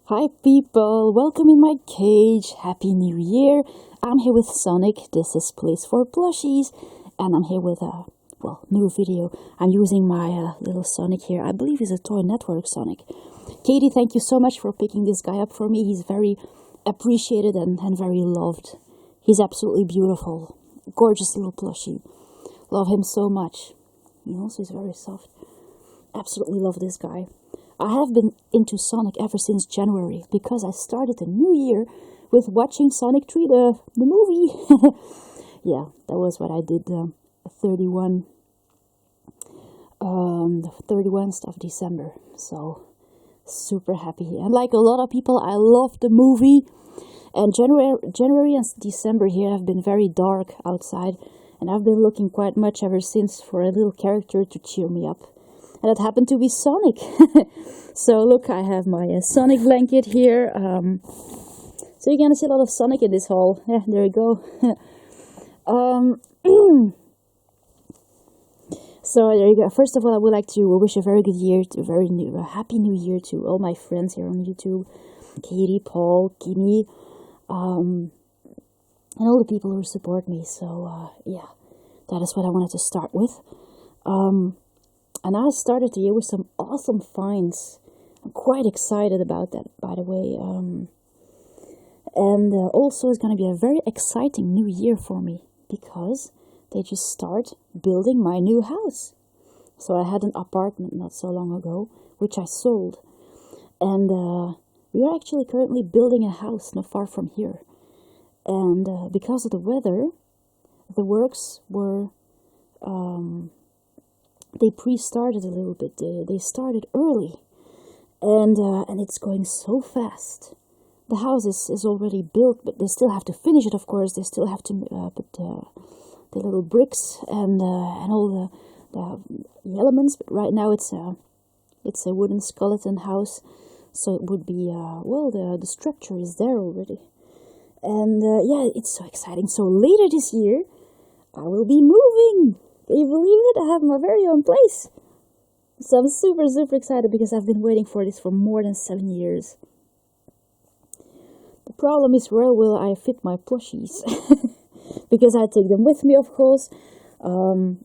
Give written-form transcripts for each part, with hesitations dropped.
Hi people, welcome in my cage, happy new year. I'm here with Sonic, this is Place for Plushies, and I'm here with a, new video. I'm using my little Sonic here, I believe he's a Toy Network Sonic. Katie, thank you so much for picking this guy up for me, he's very appreciated and very loved. He's absolutely beautiful, gorgeous little plushie, love him so much. He also is very soft, absolutely love this guy. I have been into Sonic ever since January because I started the new year with watching Sonic 3, the movie. Yeah, that was what I did the 31st of December. So, super happy. And like a lot of people, I love the movie. And January and December here have been very dark outside. And I've been looking quite much ever since for a little character to cheer me up. And it happened to be Sonic. So look, I have my Sonic blanket here. So you're gonna see a lot of Sonic in this haul. Yeah, there you go. So there you go. First of all, I would like to wish a very good year, a happy new year to all my friends here on YouTube. Katie, Paul, Kimmy, and all the people who support me. So yeah, that is what I wanted to start with. And I started the year with some awesome finds. I'm quite excited about that, by the way. And also it's going to be a very exciting new year for me because they just start building my new house. So I had an apartment not so long ago, which I sold. And we are actually currently building a house not far from here. And because of the weather, the works were... they pre-started a little bit. They started early, and it's going so fast. The house is already built, but they still have to finish it. Of course, they still have to put the little bricks and all the elements. But right now, it's a wooden skeleton house, so it would be the structure is there already, and yeah, it's so exciting. So later this year, I will be moving. Can you believe it? I have my very own place. So I'm super, super excited because I've been waiting for this for more than 7 years. The problem is, where will I fit my plushies? Because I take them with me, of course. And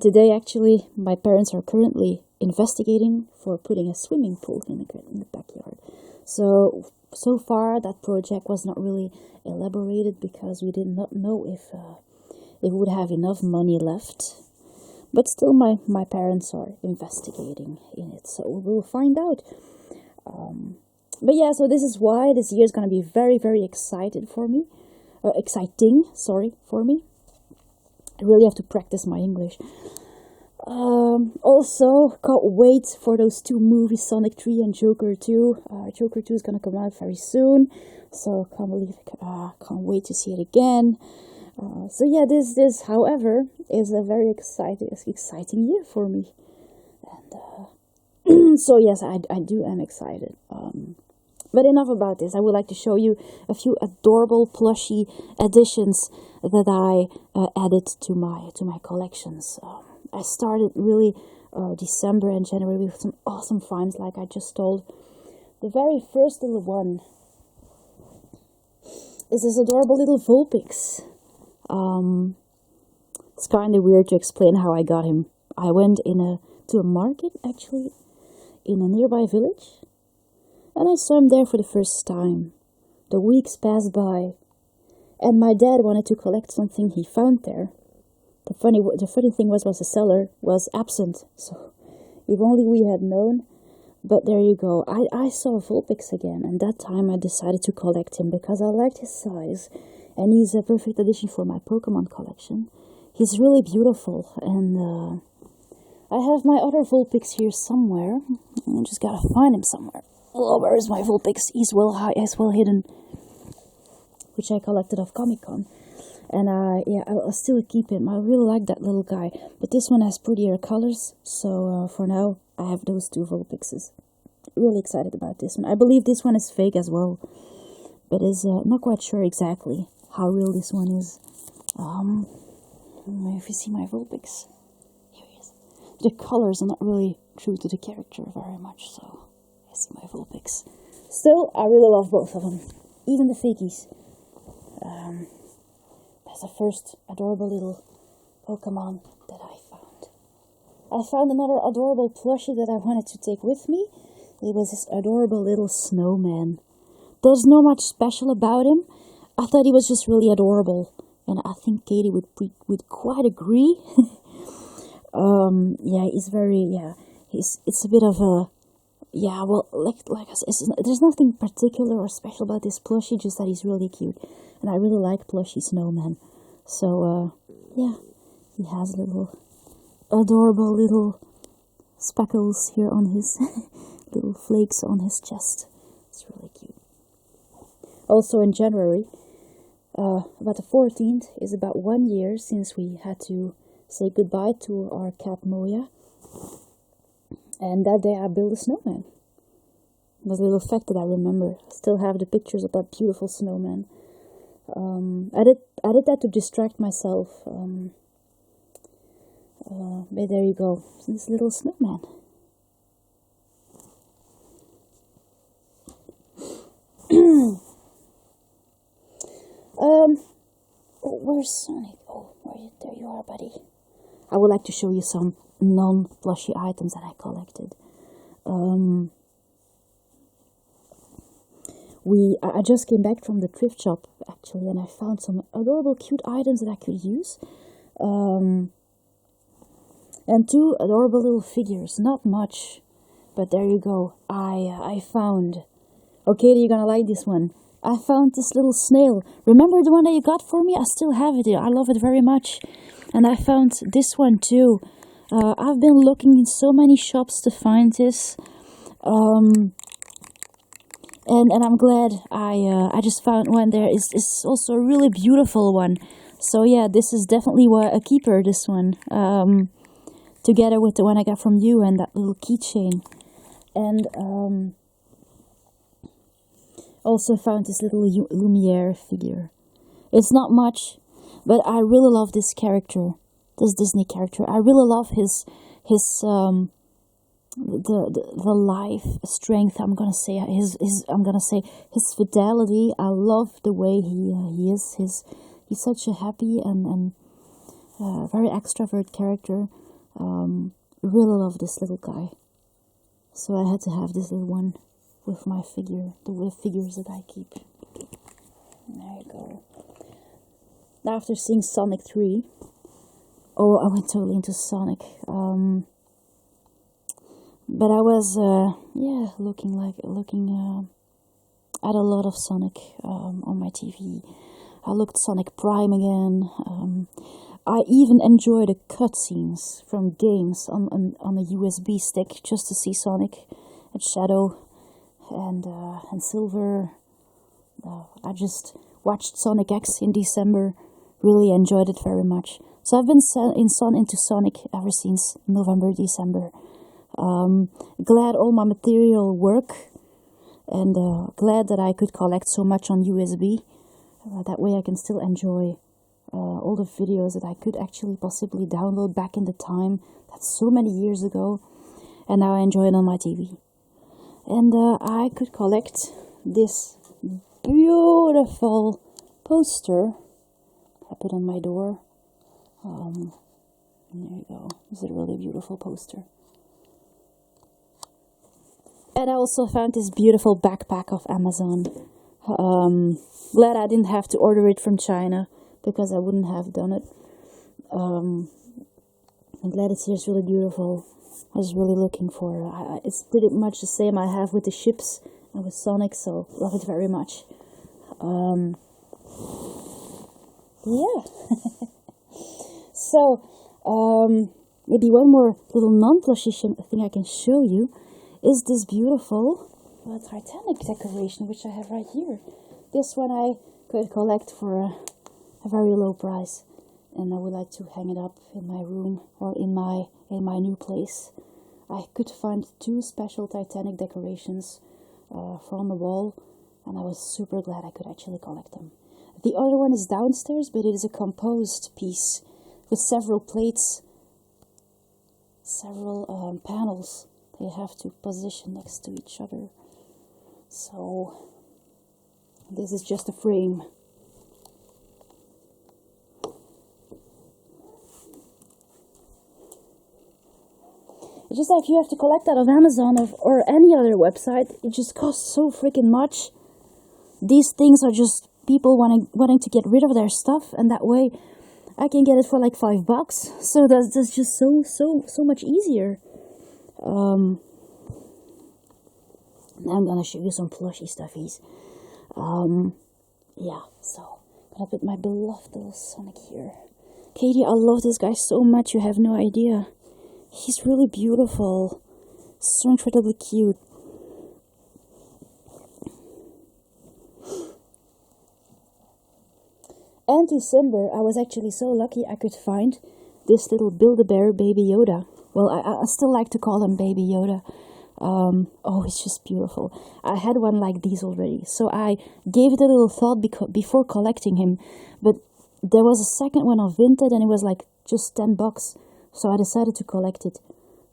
today, actually, my parents are currently investigating for putting a swimming pool in the backyard. So far, that project was not really elaborated because we did not know if... they would have enough money left, but still my parents are investigating in it, so we'll find out. But yeah, so this is why this year is going to be very, very exciting for me. I really have to practice my English. Also, can't wait for those two movies, Sonic 3 and Joker 2. Joker 2 is going to come out very soon, so can't wait to see it again. So yeah, this however is a very exciting year for me, and so yes, I am excited. But enough about this. I would like to show you a few adorable plushie additions that I added to my collections. I started really December and January with some awesome finds, like I just told. The very first little one is this adorable little Vulpix. It's kind of weird to explain how I got him. I went to a market, actually, in a nearby village, and I saw him there for the first time. The weeks passed by, and my dad wanted to collect something he found there. The funny thing was the seller was absent, so if only we had known. But there you go. I saw Vulpix again, and that time I decided to collect him because I liked his size. And he's a perfect addition for my Pokemon collection. He's really beautiful, and I have my other Vulpix here somewhere. I just gotta find him somewhere. Oh, where is my Vulpix? He's well hidden, which I collected off Comic-Con. And yeah, I'll still keep him. I really like that little guy, but this one has prettier colors. So for now, I have those two Vulpixes. Really excited about this one. I believe this one is fake as well, but is not quite sure exactly how real this one is. If you see my Vulpix, here he is. The colors are not really true to the character very much, so I see my Vulpix. X. Still, I really love both of them, even the fakies. That's the first adorable little Pokemon that I found. I found another adorable plushie that I wanted to take with me. It was this adorable little snowman. There's not much special about him. I thought he was just really adorable, and I think Katie would quite agree. Yeah, he's very, it's a bit of a, well, like I said, there's nothing particular or special about this plushie, just that he's really cute, and I really like plushie snowmen. So, yeah, he has little adorable little speckles here on his little flakes on his chest. It's really cute. Also in January, about the 14th, is about 1 year since we had to say goodbye to our cat Moya. And that day I built a snowman. It was a little fact that I remember. I still have the pictures of that beautiful snowman. I did that to distract myself. But there you go, this little snowman. Oh, where's Sonic? Oh, there you are, buddy. I would like to show you some non-plushie items that I collected. I just came back from the thrift shop, actually, and I found some adorable, cute items that I could use. And 2 adorable little figures. Not much, but there you go. I found... Okay, you're gonna like this one. I found this little snail. Remember the one that you got for me? I still have it. I love it very much. And I found this one too. I've been looking in so many shops to find this. And I'm glad I just found one there. It's also a really beautiful one. So yeah, this is definitely a keeper, this one. Together with the one I got from you and that little keychain. And also found this little Lumiere figure. It's not much, but I really love this character, this Disney character. I really love his the life strength. I'm gonna say his fidelity. I love the way he is. He's such a happy and very extrovert character. Really love this little guy. So I had to have this little one with my figure, the figures that I keep. There you go. After seeing Sonic 3, I went totally into Sonic. But I was, looking at a lot of Sonic on my TV. I looked Sonic Prime again. I even enjoyed the cutscenes from games on a USB stick just to see Sonic and Shadow and Silver. I just watched Sonic X in December. Really enjoyed it very much. So I've been into Sonic ever since November, December. Glad all my material work, and glad that I could collect so much on USB. That way I can still enjoy all the videos that I could actually possibly download back in the time. That's so many years ago, and now I enjoy it on my TV. And I could collect this beautiful poster I put on my door. There you go. This is a really beautiful poster. And I also found this beautiful backpack of Amazon. Glad I didn't have to order it from China, because I wouldn't have done it. I'm glad it's here. It's really beautiful. I was really looking for it's pretty much the same I have with the ships and with Sonic, so love it very much. Yeah. So, maybe one more little non-plushy thing I can show you is this beautiful Titanic decoration, which I have right here. This one I could collect for a very low price, and I would like to hang it up in my room or in my new place. I could find 2 special Titanic decorations from the wall, and I was super glad I could actually collect them. The other one is downstairs, but it is a composed piece with several plates, several panels they have to position next to each other. So this is just a frame. It's just like you have to collect that on Amazon or any other website. It just costs so freaking much. These things are just people wanting to get rid of their stuff, and that way I can get it for like $5. So that's just so much easier. Now I'm gonna show you some plushy stuffies. Yeah, so I'm gonna put my beloved little Sonic here. Katie, I love this guy so much, you have no idea. He's really beautiful. So incredibly cute. And December, I was actually so lucky I could find this little Build-A-Bear Baby Yoda. Well, I still like to call him Baby Yoda. Oh, it's just beautiful. I had one like these already, so I gave it a little thought before collecting him. But there was a second one on Vinted, and it was like just $10. So I decided to collect it.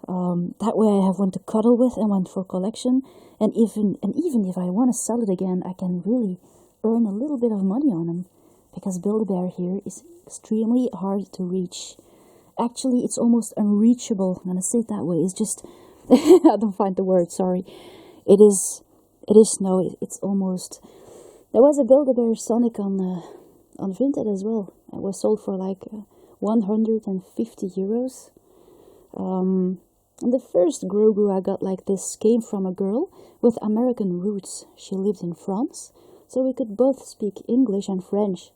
That way I have one to cuddle with and one for collection. And even if I want to sell it again, I can really earn a little bit of money on them. Because Build-A-Bear here is extremely hard to reach. Actually, it's almost unreachable. I'm gonna say it that way. It's just I don't find the word. Sorry. It is no. It's almost. There was a Build-A-Bear Sonic on Vinted as well. It was sold for like 150 euros. And the first Grogu I got like this came from a girl with American roots. She lived in France, so we could both speak English and French.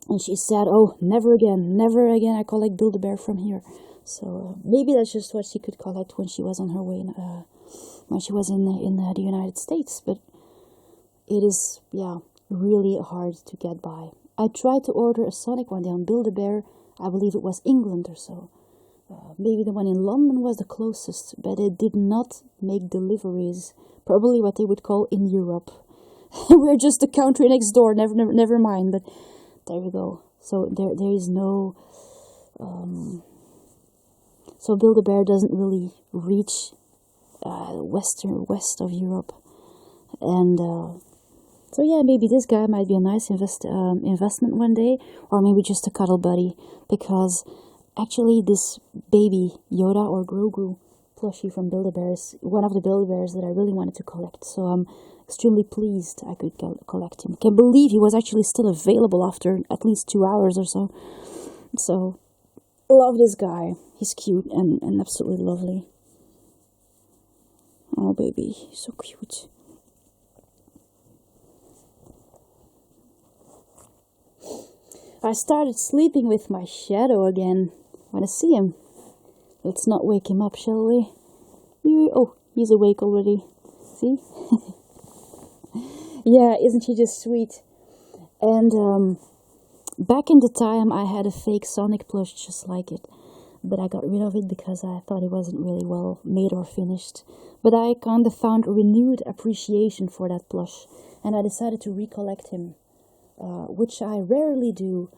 And she said, "Oh, never again I collect Build-A-Bear from here." So maybe that's just what she could collect when she was on her way, when she was in the United States. But it is, yeah, really hard to get by. I tried to order a Sonic one day on Build-A-Bear. I believe it was England or so. Maybe the one in London was the closest, but it did not make deliveries. Probably what they would call in Europe. We're just the country next door. Never mind. But there you go. So there is no. So Build-A-Bear doesn't really reach west of Europe, and so yeah, maybe this guy might be a nice investment one day, or maybe just a cuddle buddy, because actually this baby Yoda or Grogu plushie from Build-A-Bear is one of the Build-A-Bears that I really wanted to collect, so I'm extremely pleased I could collect him. I can't believe he was actually still available after at least 2 hours or so. So love this guy. He's cute and absolutely lovely. Oh baby, he's so cute. I started sleeping with my shadow again. Wanna see him? Let's not wake him up, shall we? Oh, he's awake already. See? Yeah, isn't he just sweet? And back in the time, I had a fake Sonic plush just like it. But I got rid of it because I thought it wasn't really well made or finished. But I kind of found renewed appreciation for that plush. And I decided to recollect him. Which I rarely do,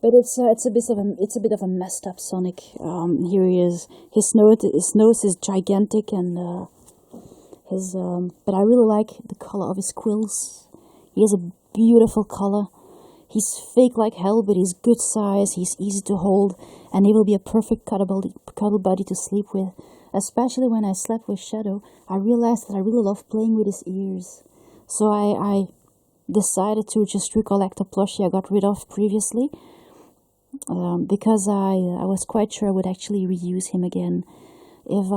but it's a bit of a messed up Sonic. Here he is. His nose is gigantic, and but I really like the color of his quills. He has a beautiful color. He's fake like hell, but he's good size. He's easy to hold, and he will be a perfect cuddle buddy to sleep with. Especially when I slept with Shadow, I realized that I really love playing with his ears. So I decided to just recollect a plushie I got rid of previously, because I was quite sure I would actually reuse him again if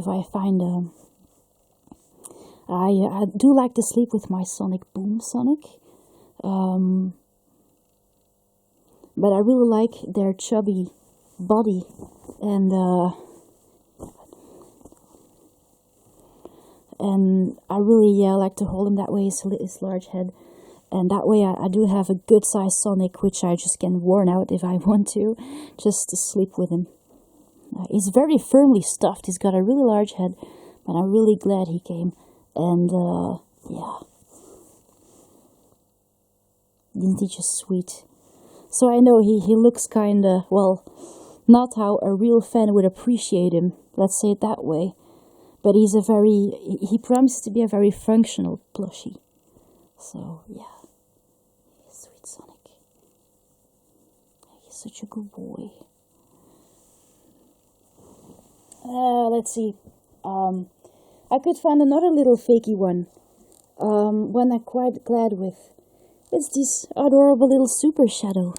I find I do like to sleep with my Sonic Boom Sonic, but I really like their chubby body and I really like to hold him that way, his large head. And that way I do have a good size Sonic, which I just can worn out if I want to, just to sleep with him. He's very firmly stuffed. He's got a really large head, but I'm really glad he came. And, yeah. Isn't he just sweet? So I know he looks kinda, well, not how a real fan would appreciate him. Let's say it that way. But he promises to be a very functional plushie. So, yeah. Sweet Sonic. He's such a good boy. Let's see. I could find another little fakey one. One I'm quite glad with. It's this adorable little Super Shadow.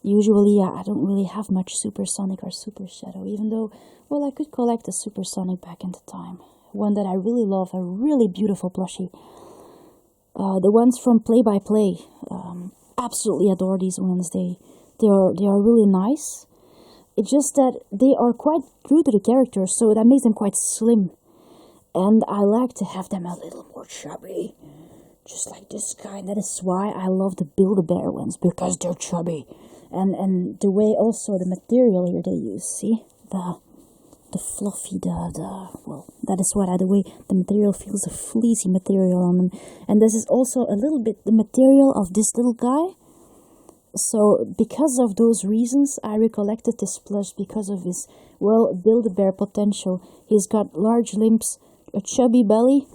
Usually I don't really have much Supersonic or Super Shadow, even though, well, I could collect a Supersonic back in the time. One that I really love, a really beautiful plushie. The ones from Play by Play. Absolutely adore these ones. They are really nice. It's just that they are quite true to the character, so that makes them quite slim. And I like to have them a little more chubby. Just like this guy. That is why I love the Build-A-Bear ones, because they're chubby. And the way also the material here they use, see? The fluffy, well, that is what the way the material feels, a fleecy material on them. And this is also a little bit the material of this little guy. So, because of those reasons, I recollected this plush because of his, well, Build-A-Bear potential. He's got large limbs, a chubby belly,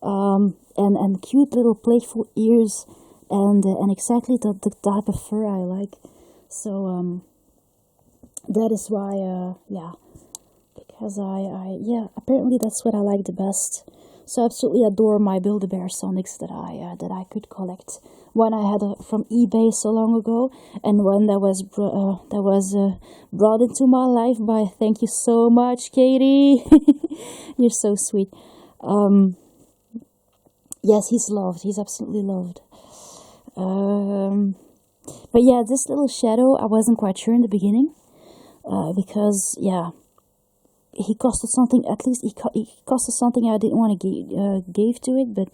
and cute little playful ears, and exactly the type of fur I like. So, that is why, yeah, because apparently that's what I like the best. So I absolutely adore my Build-A-Bear Sonics that I could collect. One I had from eBay so long ago, and one that was brought into my life by, thank you so much, Katie. You're so sweet. Yes, he's loved. He's absolutely loved. But yeah, this little Shadow, I wasn't quite sure in the beginning, because yeah, he costed something. At least he costed something I didn't want to give to it, but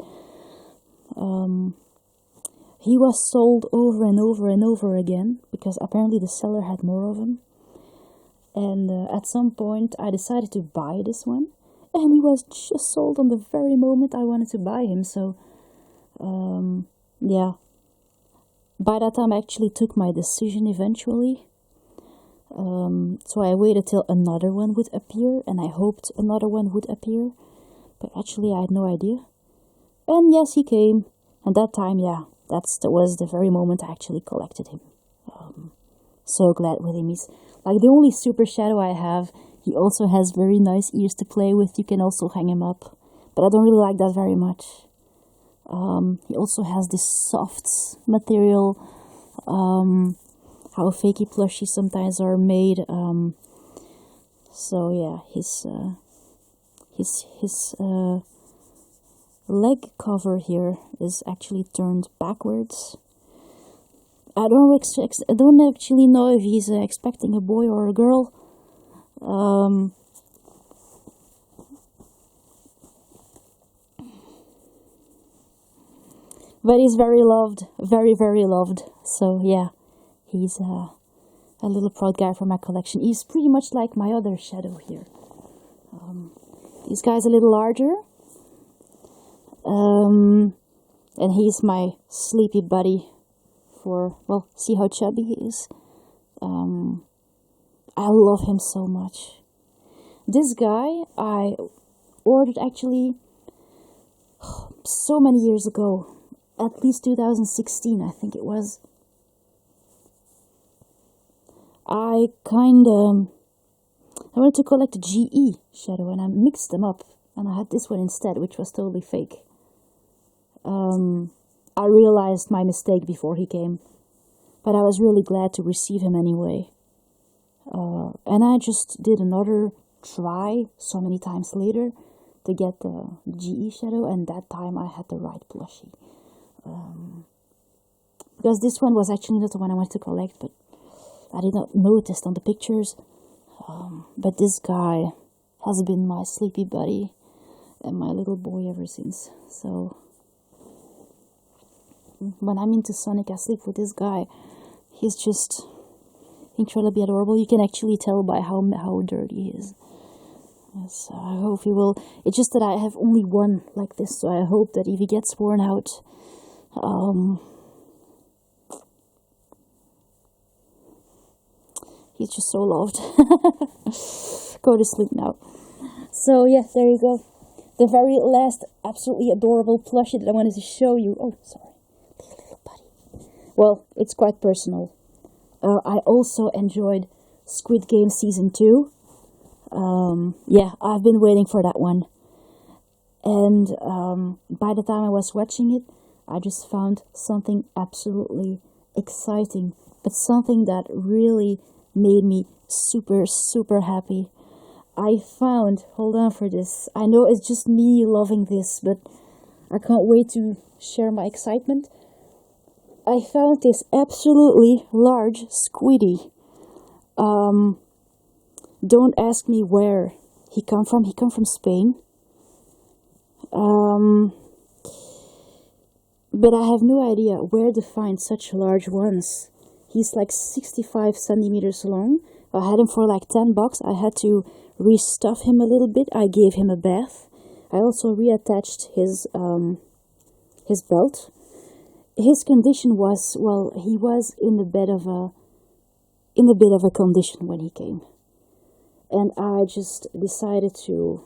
he was sold over and over and over again because apparently the seller had more of them. And at some point, I decided to buy this one, and he was just sold on the very moment I wanted to buy him. So, yeah. By that time, I actually took my decision eventually. So I waited till another one would appear, and I hoped another one would appear. But actually, I had no idea. And yes, he came. And that time, yeah, that was the very moment I actually collected him. So glad with him. He's like the only Super Shadow I have. He also has very nice ears to play with. You can also hang him up. But I don't really like that very much. He also has this soft material. How fakey plushies sometimes are made. So yeah, his leg cover here is actually turned backwards. I don't actually know if he's expecting a boy or a girl. But he's very loved, very, very loved. So yeah, he's a little proud guy for my collection. He's pretty much like my other Shadow here. This guy's a little larger. And he's my sleepy buddy for, well, see how chubby he is. I love him so much. This guy I ordered actually so many years ago. At least 2016, I think it was. I wanted to collect a GE Shadow, and I mixed them up, and I had this one instead, which was totally fake. I realized my mistake before he came, but I was really glad to receive him anyway. And I just did another try so many times later to get the GE Shadow, and that time I had the right plushie. Because this one was actually not the one I wanted to collect, but I did not notice on the pictures. But this guy has been my sleepy buddy and my little boy ever since. So when I'm into Sonic, I sleep with this guy. He's just incredibly adorable. You can actually tell by how dirty he is. Yes, I hope he will. It's just that I have only one like this, so I hope that if he gets worn out, he's just so loved. go to sleep now. So yeah, there you go. The very last absolutely adorable plushie that I wanted to show you. Oh, sorry. Little buddy. Well, it's quite personal. I also enjoyed Squid Game Season 2. Yeah, I've been waiting for that one. And by the time I was watching it, I just found something absolutely exciting, but something that really made me super, super happy. I found, hold on for this, I know it's just me loving this, but I can't wait to share my excitement. I found this absolutely large squiddy. Don't ask me where he come from. He come from Spain. But I have no idea where to find such large ones. He's like 65 centimeters long. I had him for like $10. I had to restuff him a little bit. I gave him a bath. I also reattached his belt. His condition was, well, he was in a bit of a condition when he came. And I just decided to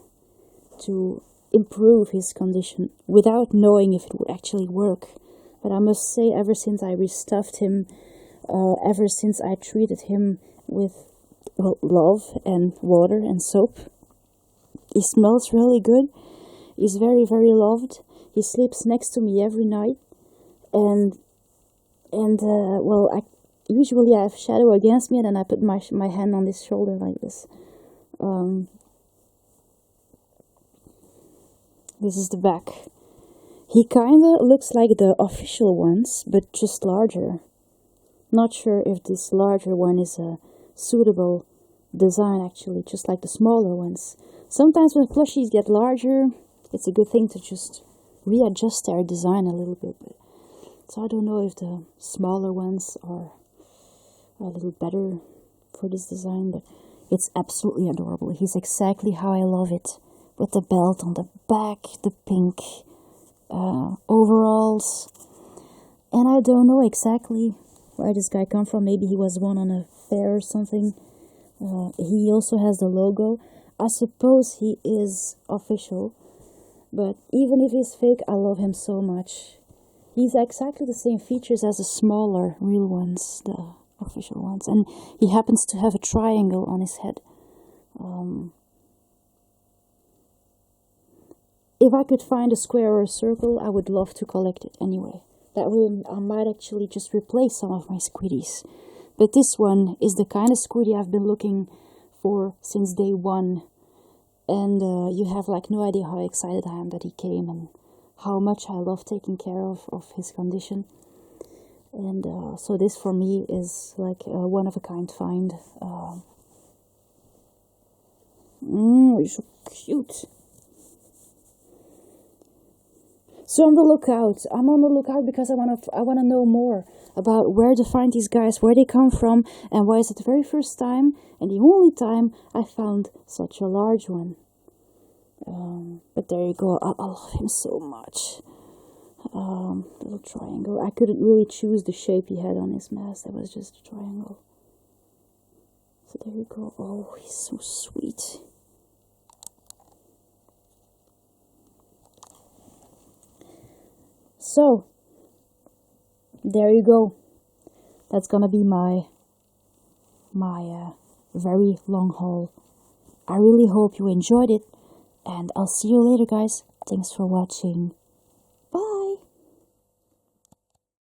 improve his condition without knowing if it would actually work. But I must say, ever since I restuffed him, ever since I treated him with, well, love and water and soap, he smells really good. He's very, very loved. He sleeps next to me every night. And well, usually I have Shadow against me, and then I put my hand on his shoulder like this. This is the back. He kinda looks like the official ones, but just larger. Not sure if this larger one is a suitable design, actually, just like the smaller ones. Sometimes when plushies get larger, it's a good thing to just readjust their design a little bit. So I don't know if the smaller ones are a little better for this design, but it's absolutely adorable. He's exactly how I love it. With the belt on the back, the pink overalls. And I don't know exactly where this guy come from. Maybe he was won on a fair or something. He also has the logo. I suppose he is official. But even if he's fake, I love him so much. He's exactly the same features as the smaller real ones, the official ones. And he happens to have a triangle on his head. If I could find a square or a circle, I would love to collect it anyway. That way I might actually just replace some of my squiddies. But this one is the kind of squiddy I've been looking for since day one. And you have like no idea how excited I am that he came and how much I love taking care of his condition. And so this for me is like a one-of-a-kind find. He's so cute. So I'm on the lookout because I wanna know more about where to find these guys, where they come from, and why is it the very first time and the only time I found such a large one. But there you go. I love him so much. Little triangle. I couldn't really choose the shape he had on his mask. That was just a triangle. So there you go. Oh, he's so sweet. So, there you go. That's gonna be my very long haul. I really hope you enjoyed it, and I'll see you later, guys. Thanks for watching.